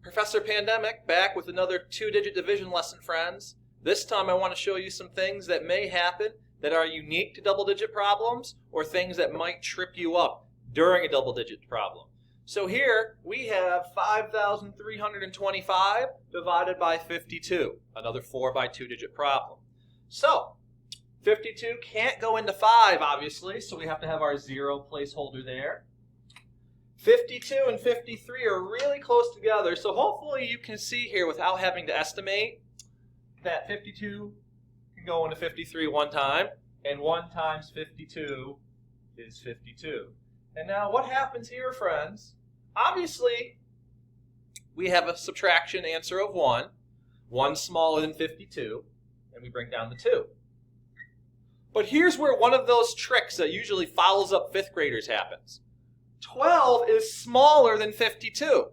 Professor Pandemic back with another two-digit division lesson, friends. This time I want to show you some things that may happen that are unique to double-digit problems or things that might trip you up during a double-digit problem. So here we have 5,325 divided by 52, another 4 by 2-digit problem. So 52 can't go into 5, obviously, so we have to have our 0 placeholder there. 52 and 53 are really close together, so hopefully you can see here without having to estimate that 52 can go into 53 one time, and 1 times 52 is 52. And now what happens here, friends? Obviously, we have a subtraction answer of 1. 1 smaller than 52, and we bring down the 2. But here's where one of those tricks that usually follows up 5th graders happens. 12 is smaller than 52.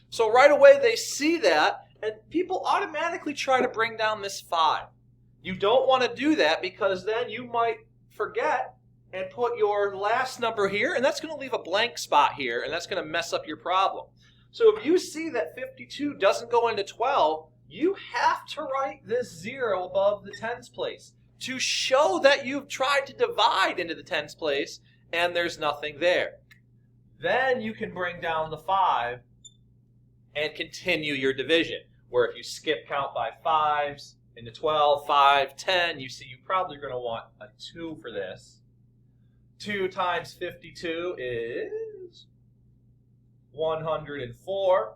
So right away they see that, and people automatically try to bring down this 5. You don't want to do that because then you might forget and put your last number here, and that's going to leave a blank spot here, and that's going to mess up your problem. So if you see that 52 doesn't go into 12, you have to write this 0 above the tens place to show that you've tried to divide into the tens place and there's nothing there. Then you can bring down the 5 and continue your division, where if you skip count by 5s into 12, 5, 10, you see you probably are going to want a 2 for this. 2 times 52 is 104.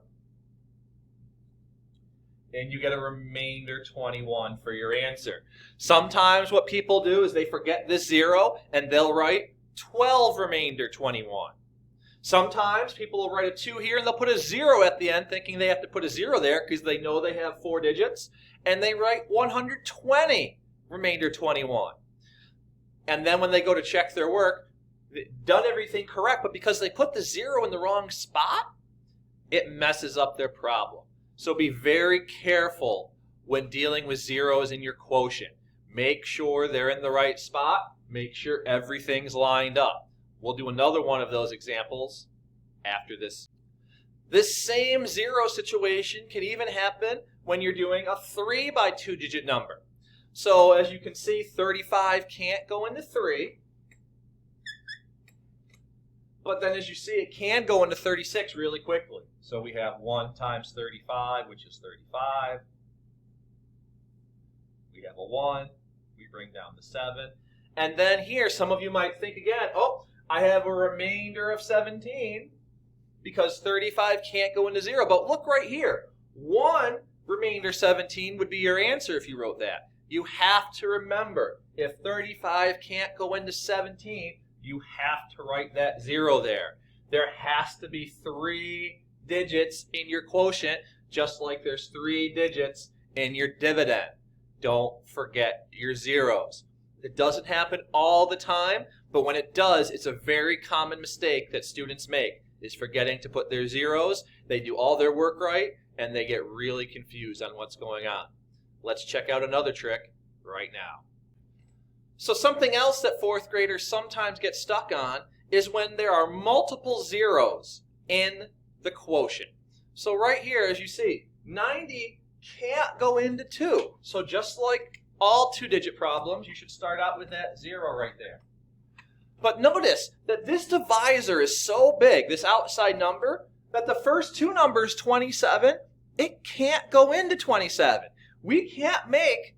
And you get a remainder 21 for your answer. Sometimes what people do is they forget this 0 and they'll write 12 remainder 21. Sometimes people will write a 2 here and they'll put a 0 at the end thinking they have to put a 0 there because they know they have 4 digits. And they write 120 remainder 21. And then when they go to check their work, they've done everything correct, but because they put the 0 in the wrong spot, it messes up their problem. So be very careful when dealing with zeros in your quotient. Make sure they're in the right spot. Make sure everything's lined up. We'll do another one of those examples after this. This same 0 situation can even happen when you're doing a 3 by 2-digit number. So as you can see, 35 can't go into 3. But then as you see, it can go into 36 really quickly. So we have 1 times 35, which is 35. We have a 1. We bring down the 7. And then here, some of you might think again, oh, I have a remainder of 17 because 35 can't go into 0. But look right here. 1 remainder 17 would be your answer if you wrote that. You have to remember, if 35 can't go into 17, you have to write that 0 there. There has to be 3 digits in your quotient, just like there's 3 digits in your dividend. Don't forget your zeros. It doesn't happen all the time, but when it does, it's a very common mistake that students make, is forgetting to put their zeros. They do all their work right, and they get really confused on what's going on. Let's check out another trick right now. So something else that 4th graders sometimes get stuck on is when there are multiple zeros in the quotient. So right here, as you see, 90 can't go into 2. So just like all 2-digit problems, you should start out with that 0 right there. But notice that this divisor is so big, this outside number, that the first 2 numbers, 27, it can't go into 27. We can't make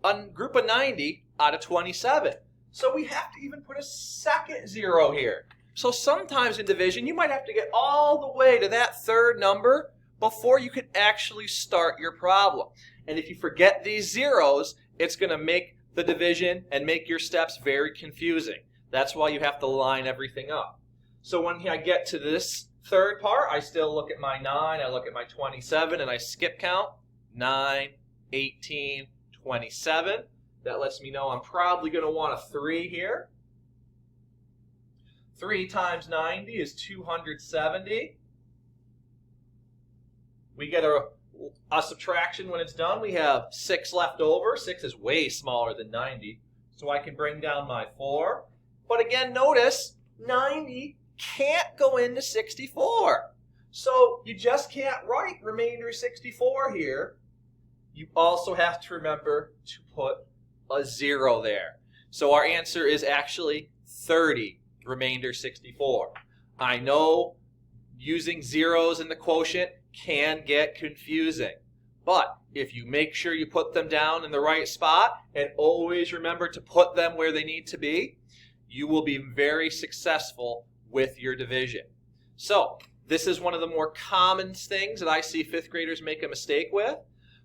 a group of 90 out of 27. So we have to even put a second 0 here. So sometimes in division, you might have to get all the way to that 3rd number before you can actually start your problem. And if you forget these zeros, it's going to make the division and make your steps very confusing. That's why you have to line everything up. So when I get to this 3rd part, I still look at my 9, I look at my 27, and I skip count. 9, 18, 27. That lets me know I'm probably going to want a 3 here. 3 times 90 is 270. We get a subtraction when it's done. We have 6 left over. 6 is way smaller than 90. So I can bring down my 4. But again, notice 90 can't go into 64. So you just can't write remainder 64 here. You also have to remember to put a 0 there. So our answer is actually 30, remainder 64. I know using zeros in the quotient can get confusing, but if you make sure you put them down in the right spot and always remember to put them where they need to be, you will be very successful with your division. So this is one of the more common things that I see fifth graders make a mistake with.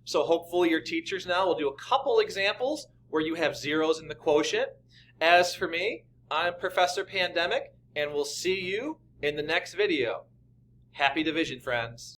So hopefully your teachers now will do a couple examples where you have zeros in the quotient. As for me, I'm Professor Pandemic, and we'll see you in the next video. Happy division, friends.